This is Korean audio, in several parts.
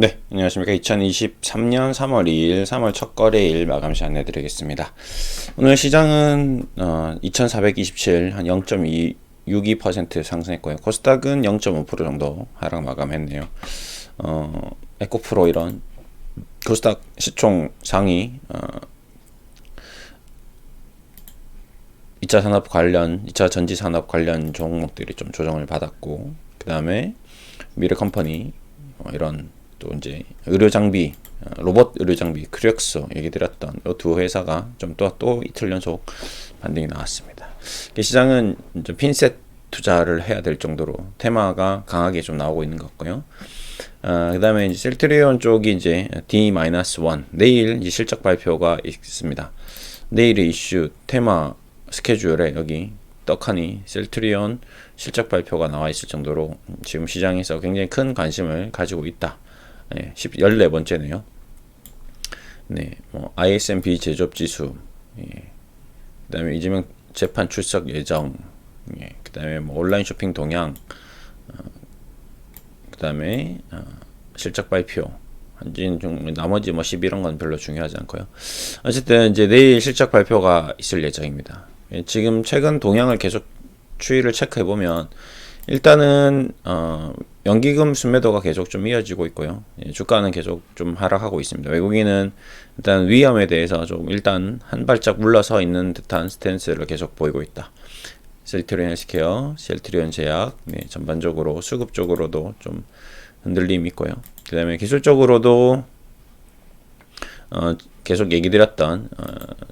네, 안녕하십니까. 2023년 3월 2일, 3월 첫 거래일 마감시 안내드리겠습니다. 오늘 시장은 2427, 한 0.62% 상승했고요. 코스닥은 0.5% 정도 하락 마감했네요. 에코프로 이런 코스닥 시총 상위 2차 산업 관련, 2차 전지 산업 관련 종목들이 좀 조정을 받았고, 그 다음에 미래컴퍼니 이런 또 이제 의료 장비, 로봇 의료 장비 크리엑소 얘기 드렸던 이 두 회사가 좀 또 이틀 연속 반등이 나왔습니다. 시장은 좀 핀셋 투자를 해야 될 정도로 테마가 강하게 좀 나오고 있는 것 같고요. 그 다음에 이제 셀트리온 쪽이 이제 D-1 내일 이제 실적 발표가 있습니다. 내일의 이슈 테마 스케줄에 여기 떡하니 셀트리온 실적 발표가 나와 있을 정도로 지금 시장에서 굉장히 큰 관심을 가지고 있다. 네, 14번째네요. 네, 뭐 ISM-B 제조업 지수, 예, 그다음에 이재명 재판 출석 예정, 예, 그다음에 뭐 온라인 쇼핑 동향, 그다음에 실적 발표. 나머지 뭐 11원 건 별로 중요하지 않고요. 어쨌든 이제 내일 실적 발표가 있을 예정입니다. 예, 지금 최근 동향을 계속 추이를 체크해 보면 일단은 연기금 순매도가 계속 좀 이어지고 있고요. 예, 주가는 계속 좀 하락하고 있습니다. 외국인은 일단 위험에 대해서 좀 일단 한 발짝 물러서 있는 듯한 스탠스를 계속 보이고 있다. 셀트리온 헬스케어, 셀트리온 제약, 네, 전반적으로 수급 쪽으로도 좀 흔들림이 있고요. 그 다음에 기술적으로도 계속 얘기 드렸던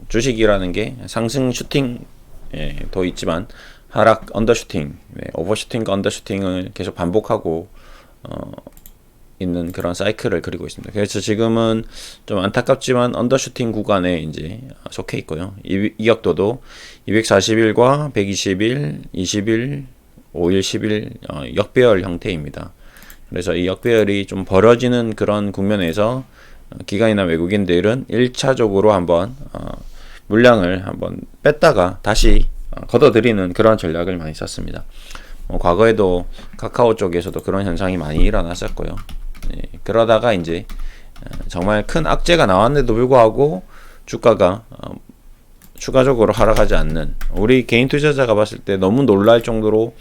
주식이라는 게 상승 슈팅도 있지만 하락 언더슈팅, 네, 오버슈팅과 언더슈팅을 계속 반복하고 있는 그런 사이클을 그리고 있습니다. 그래서 지금은 좀 안타깝지만 언더슈팅 구간에 이제 속해 있고요. 이격도도 240일과 120일, 20일, 5일, 10일 역배열 형태입니다. 그래서 이 역배열이 좀 벌어지는 그런 국면에서 기관이나 외국인들은 1차적으로 한번 물량을 한번 뺐다가 다시 걷어들이는 그런 전략을 많이 썼습니다. 과거에도 카카오 쪽에서도 그런 현상이 많이 일어났었고요. 예, 그러다가 이제 정말 큰 악재가 나왔는데도 불구하고 주가가 추가적으로 하락하지 않는, 우리 개인 투자자가 봤을 때 너무 놀랄 정도로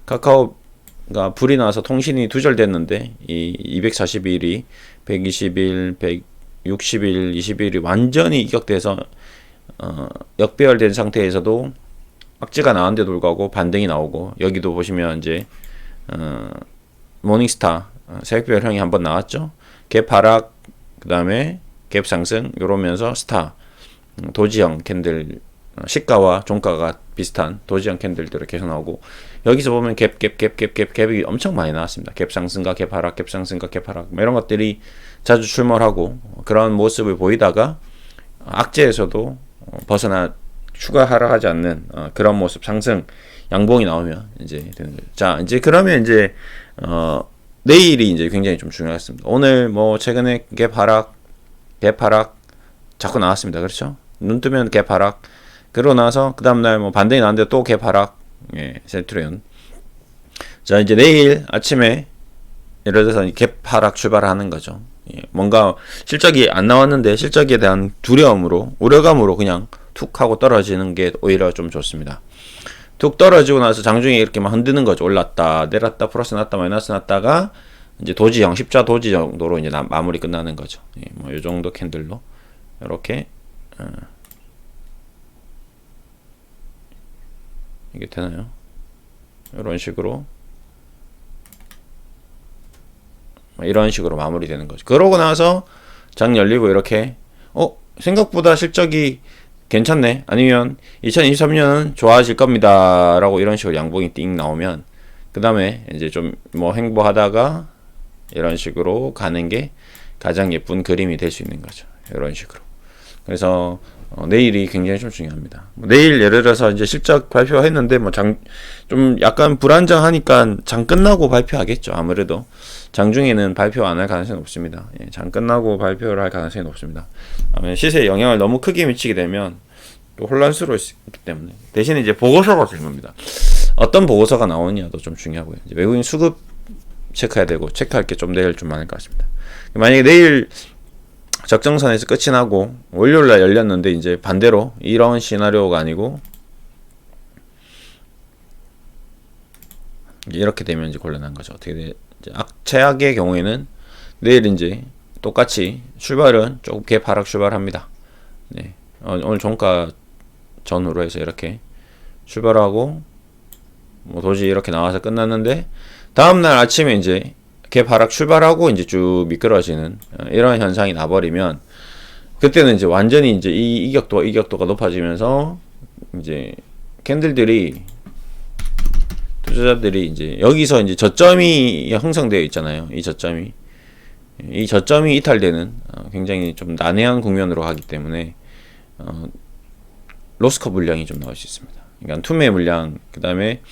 카카오가 불이 나서 통신이 두절됐는데 이 240일이 120일, 160일, 20일이 완전히 이격돼서 역배열된 상태에서도 악재가 나왔는데도 불구하고 반등이 나오고, 여기도 보시면 이제 모닝스타 새벽별형이 한번 나왔죠. 갭 하락, 그 다음에 갭 상승 이러면서 스타 도지형 캔들, 시가와 종가가 비슷한 도지형 캔들들이 계속 나오고, 여기서 보면 갭이 엄청 많이 나왔습니다. 갭 상승과 갭 하락, 갭 상승과 갭 하락 이런 것들이 자주 출몰하고 그런 모습을 보이다가 악재에서도 벗어나 추가 하락하지 않는 그런 모습, 상승 양봉이 나오면 이제 되는 거죠. 자, 이제 그러면 이제 내일이 이제 굉장히 좀 중요했습니다. 오늘 뭐 최근에 갭 하락 자꾸 나왔습니다. 그렇죠? 눈 뜨면 갭 하락. 그러고 나서 그 다음날 뭐 반등이 나왔는데 또 갭 하락. 예, 셀트리온. 자, 이제 내일 아침에 예를 들어서 갭 하락 출발하는 거죠. 예, 뭔가 실적이 안 나왔는데 실적에 대한 두려움으로, 우려감으로 그냥 툭 하고 떨어지는 게 오히려 좀 좋습니다. 툭 떨어지고 나서 장중에 이렇게 막 흔드는 거죠. 올랐다, 내렸다, 플러스 났다, 마이너스 났다가 이제 도지형, 십자 도지 정도로 이제 마무리 끝나는 거죠. 예, 뭐 이 정도 캔들로 이렇게 이게 되나요? 이런 식으로 이런 식으로 마무리되는 거죠. 그러고 나서 장 열리고 이렇게 생각보다 실적이 괜찮네, 아니면 2023년은 좋아질 겁니다 라고 이런 식으로 양봉이 띵 나오면 그 다음에 이제 좀 뭐 행보하다가 이런 식으로 가는 게 가장 예쁜 그림이 될 수 있는 거죠. 이런 식으로. 그래서 내일이 굉장히 좀 중요합니다. 내일 예를 들어서 이제 실적 발표했는데 뭐 좀 약간 불안정하니까 장 끝나고 발표하겠죠. 아무래도 장중에는 발표 안 할 가능성이 높습니다. 예, 장 끝나고 발표를 할 가능성이 높습니다. 시세에 영향을 너무 크게 미치게 되면 또 혼란스러울 수 있기 때문에, 대신에 이제 보고서가 중요합니다. 어떤 보고서가 나오느냐도 좀 중요하고요. 이제 외국인 수급 체크해야 되고 체크할 게 좀 내일 좀 많을 것 같습니다. 만약에 내일 적정선에서 끝이 나고 월요일날 열렸는데 이제 반대로 이런 시나리오가 아니고 이렇게 되면 이제 곤란한 거죠. 어떻게 돼? 최악의 경우에는 내일 이제 똑같이 출발은 조금 개파락 출발합니다. 네. 오늘 종가 전후로 해서 이렇게 출발하고 뭐 도저히 이렇게 나와서 끝났는데 다음날 아침에 이제 개파락 출발하고 이제 쭉 미끄러지는 이런 현상이 나버리면 그때는 이제 완전히 이제 이 이격도가 높아지면서 이제 캔들들이 투자자들이 이제 여기서 이제 저점이 형성되어 있잖아요. 이 저점이 이탈되는 굉장히 좀 난해한 국면으로 가기 때문에 로스커 물량이 좀 나올 수 있습니다. 그러니까 투매 물량 그 다음에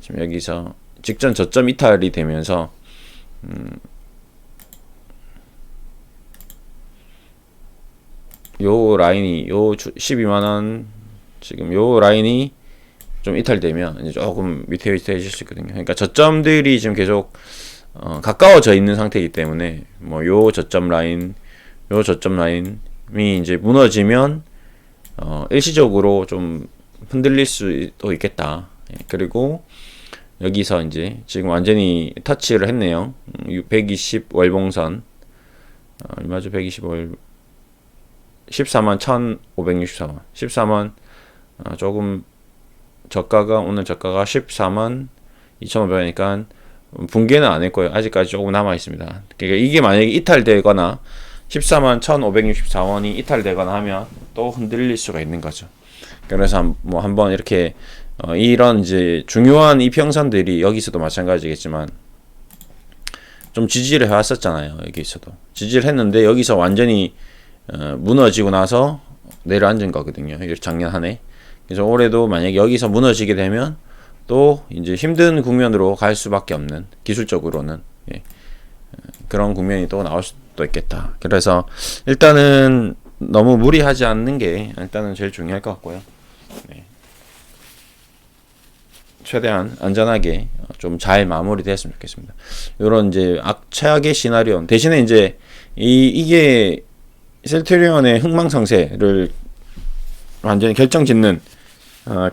지금 여기서 직전 저점 이탈이 되면서 요 라인이 요 12만원 지금 요 라인이 좀 이탈되면 이제 조금 위태위태해질 수 있거든요. 그러니까 저점들이 지금 계속 가까워져 있는 상태이기 때문에 뭐 요 저점 라인이 이제 무너지면 일시적으로 좀 흔들릴 수도 있겠다. 그리고 여기서 이제 지금 완전히 터치를 했네요. 120 월봉선 얼마죠? 120월 14만 1564원 14만 조금 오늘 저가가 14만 2,500원이니까 붕괴는 안 했고요. 아직까지 조금 남아 있습니다. 그러니까 이게 만약에 이탈되거나 14만 1,564원이 이탈되거나 하면 또 흔들릴 수가 있는 거죠. 그래서 뭐 한번 이렇게 이런 이제 중요한 이평선들이 여기서도 마찬가지겠지만 좀 지지를 해왔었잖아요. 여기서도 지지를 했는데 여기서 완전히 무너지고 나서 내려앉은 거거든요. 작년 한 해. 그래서 올해도 만약에 여기서 무너지게 되면 또 이제 힘든 국면으로 갈 수밖에 없는 기술적으로는 그런 국면이 또 나올 수도 있겠다. 그래서 일단은 너무 무리하지 않는 게 일단은 제일 중요할 것 같고요. 최대한 안전하게 좀 잘 마무리됐으면 좋겠습니다. 이런 이제 최악의 시나리오 대신에 이제 이게 셀트리온의 흥망성쇠를 완전히 결정짓는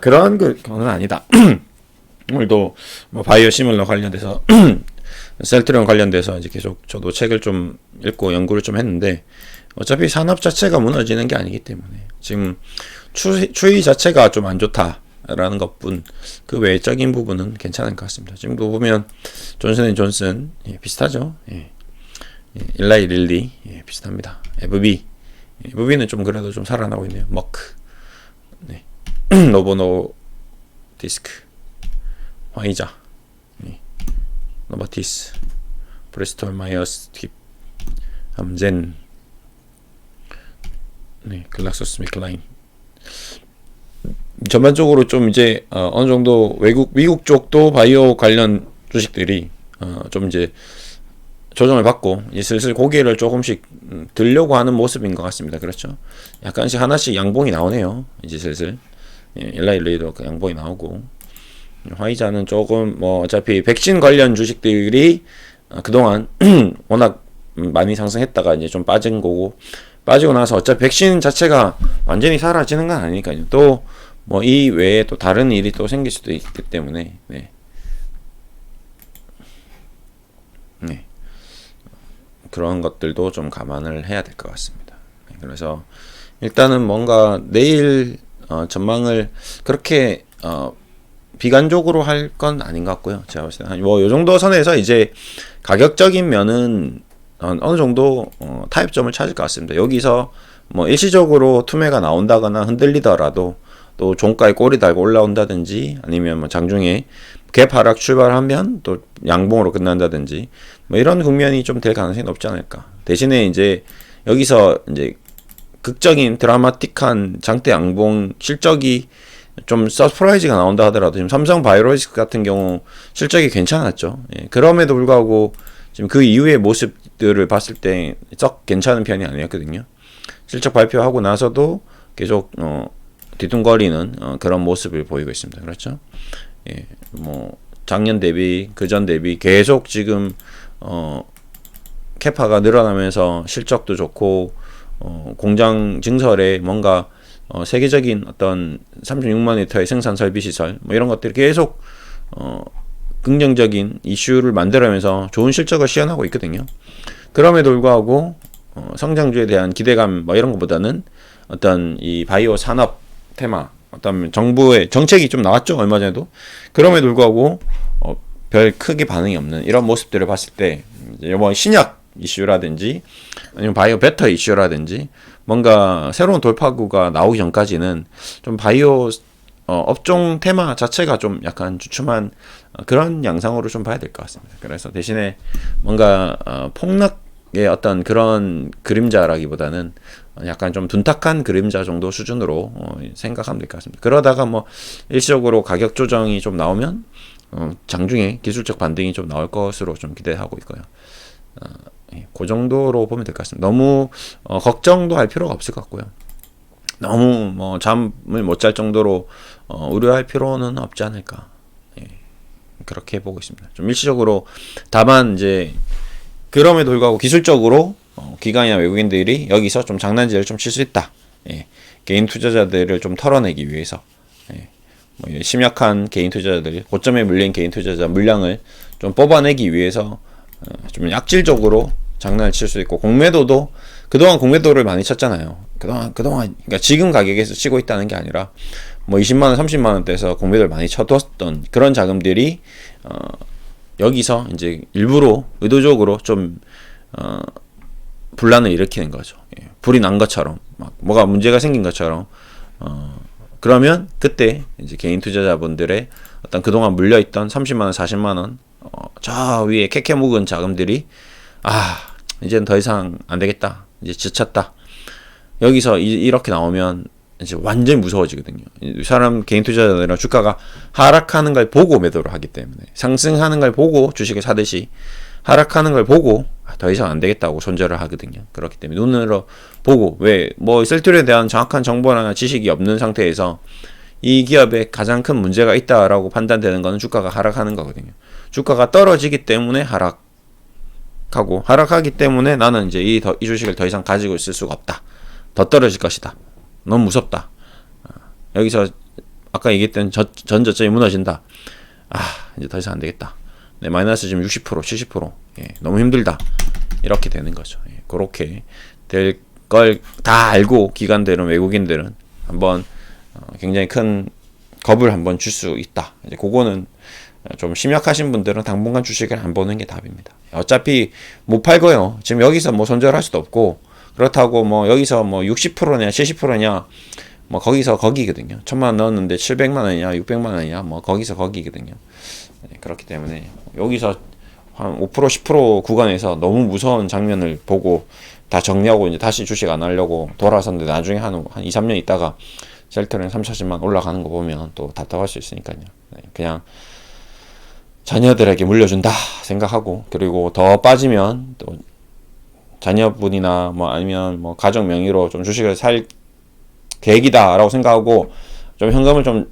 그런 거는 아니다. 오늘도 뭐 바이오 시뮬러 관련돼서 셀트리온 관련돼서 이제 계속 저도 책을 좀 읽고 연구를 좀 했는데 어차피 산업 자체가 무너지는 게 아니기 때문에 지금 추이 자체가 좀 안 좋다라는 것뿐 그 외적인 부분은 괜찮은 것 같습니다. 지금도 보면 존슨앤존슨 비슷하죠. 일라이 릴리 비슷합니다. FB는 좀 그래도 좀 살아나고 있네요. 머크, 노보노 디스크, 화이자, 노바티스, 브리스톨 마이어스 팁, 암젠, 글락소스미클라인. 전반적으로 좀 이제 어느 정도 미국 쪽도 바이오 관련 주식들이 좀 이제 조정을 받고 이제 슬슬 고개를 조금씩 들려고 하는 모습인 것 같습니다. 그렇죠? 약간씩 하나씩 양봉이 나오네요. 이제 슬슬 일라이 릴리도 양봉이 나오고 화이자는 조금 뭐 어차피 백신 관련 주식들이 그동안 워낙 많이 상승했다가 이제 좀 빠진 거고 빠지고 나서 어차피 백신 자체가 완전히 사라지는 건 아니니까요. 또 뭐 이 외에 또 다른 일이 또 생길 수도 있기 때문에 그런 것들도 좀 감안을 해야 될 것 같습니다. 그래서 일단은 뭔가 내일 전망을 그렇게 비관적으로 할 건 아닌 것 같고요. 제가 봤을 때 뭐 요 정도 선에서 이제 가격적인 면은 어느 정도 타협점을 찾을 것 같습니다. 여기서 뭐 일시적으로 투매가 나온다거나 흔들리더라도 또 종가에 꼬리 달고 올라온다든지 아니면 뭐 장중에 개파락 출발하면 또 양봉으로 끝난다든지 뭐 이런 국면이 좀 될 가능성이 높지 않을까. 대신에 이제 여기서 이제 극적인 드라마틱한 장대 양봉 실적이 좀 서프라이즈가 나온다 하더라도 지금 삼성 바이오로직스 같은 경우 실적이 괜찮았죠. 그럼에도 불구하고 지금 그 이후의 모습들을 봤을 때 썩 괜찮은 편이 아니었거든요. 실적 발표하고 나서도 계속 뒤뚱거리는 그런 모습을 보이고 있습니다. 그렇죠? 뭐 작년 대비 그전 대비 계속 지금 캐파가 늘어나면서 실적도 좋고 공장 증설에 뭔가 세계적인 어떤 36만 리터의 생산 설비 시설 뭐 이런 것들이 계속 긍정적인 이슈를 만들어내면서 좋은 실적을 시현하고 있거든요. 그럼에도 불구하고 성장주에 대한 기대감 뭐 이런 것보다는 어떤 이 바이오 산업 테마 어떤 정부의 정책이 좀 나왔죠 얼마 전에도. 그럼에도 불구하고 별 크게 반응이 없는 이런 모습들을 봤을 때 이번 신약 이슈라든지 아니면 바이오 베터 이슈라든지 뭔가 새로운 돌파구가 나오기 전까지는 좀 바이오 업종 테마 자체가 좀 약간 주춤한 그런 양상으로 좀 봐야 될 것 같습니다. 그래서 대신에 뭔가 폭락의 어떤 그런 그림자라기보다는 약간 좀 둔탁한 그림자 정도 수준으로 생각하면 될 것 같습니다. 그러다가 뭐 일시적으로 가격 조정이 좀 나오면 장중에 기술적 반등이 좀 나올 것으로 좀 기대하고 있고요. 그 정도로 보면 될 것 같습니다. 너무 걱정도 할 필요가 없을 것 같고요. 너무 뭐 잠을 못 잘 정도로 우려할 필요는 없지 않을까. 그렇게 보고 있습니다. 좀 일시적으로 다만 이제 그럼에도 불구하고 기술적으로 기관이나 외국인들이 여기서 좀 장난질을 좀 칠 수 있다. 개인 투자자들을 좀 털어내기 위해서 뭐 심약한 개인 투자자들이 고점에 물린 개인 투자자 물량을 좀 뽑아내기 위해서 좀 약질적으로 장난을 칠 수 있고 공매도도 그동안 공매도를 많이 쳤잖아요. 그동안 그러니까 지금 가격에서 치고 있다는 게 아니라 뭐 20만 원, 30만 원대에서 공매도를 많이 쳐뒀던 그런 자금들이 여기서 이제 일부러 의도적으로 좀 분란을 일으키는 거죠. 불이 난 것처럼 막 뭐가 문제가 생긴 것처럼 그러면 그때 이제 개인 투자자분들의 어떤 그동안 물려있던 30만 원, 40만 원 저 위에 캐캐 묵은 자금들이 이제는 더 이상 안 되겠다. 이제 지쳤다. 여기서 이렇게 나오면 이제 완전히 무서워지거든요. 사람 개인 투자자들은 주가가 하락하는 걸 보고 매도를 하기 때문에 상승하는 걸 보고 주식을 사듯이 하락하는 걸 보고 더 이상 안 되겠다고 손절을 하거든요. 그렇기 때문에 눈으로 보고 왜 뭐 셀툴에 대한 정확한 정보나 지식이 없는 상태에서 이 기업에 가장 큰 문제가 있다라고 판단되는 것은 주가가 하락하는 거거든요. 주가가 떨어지기 때문에 하락하기 때문에 나는 이제 이 주식을 더 이상 가지고 있을 수가 없다. 더 떨어질 것이다. 너무 무섭다. 여기서 아까 얘기했던 전저점이 무너진다. 이제 더 이상 안 되겠다. 네, 마이너스 지금 60%, 70%. 너무 힘들다. 이렇게 되는 거죠. 그렇게 될 걸 다 알고 기관들은 외국인들은 한번 굉장히 큰 겁을 한번 줄 수 있다. 이제 그거는 좀 심약하신 분들은 당분간 주식을 안 보는 게 답입니다. 어차피 못 팔고요. 지금 여기서 뭐 손절할 수도 없고 그렇다고 뭐 여기서 뭐 60%냐 70%냐 뭐 거기서 거기거든요. 1000만 원 넣었는데 700만 원이냐 600만 원이냐 뭐 거기서 거기거든요. 그렇기 때문에 여기서 한 5% 10% 구간에서 너무 무서운 장면을 보고 다 정리하고 이제 다시 주식 안 하려고 돌아섰는데 나중에 한 2, 3년 있다가 셀트는 3, 40만 올라가는 거 보면 또 답답할 수 있으니까요. 그냥 자녀들에게 물려준다 생각하고 그리고 더 빠지면 또 자녀분이나 뭐 아니면 뭐 가정 명의로 좀 주식을 살 계획이다라고 생각하고 좀 현금을 좀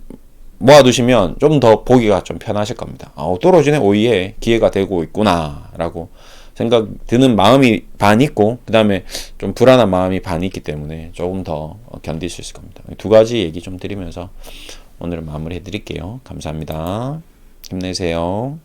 모아두시면 좀 더 보기가 좀 편하실 겁니다. 떨어지네 오이에 기회가 되고 있구나라고 생각 드는 마음이 반 있고 그 다음에 좀 불안한 마음이 반 있기 때문에 조금 더 견딜 수 있을 겁니다. 두 가지 얘기 좀 드리면서 오늘 마무리해 드릴게요. 감사합니다. 힘내세요.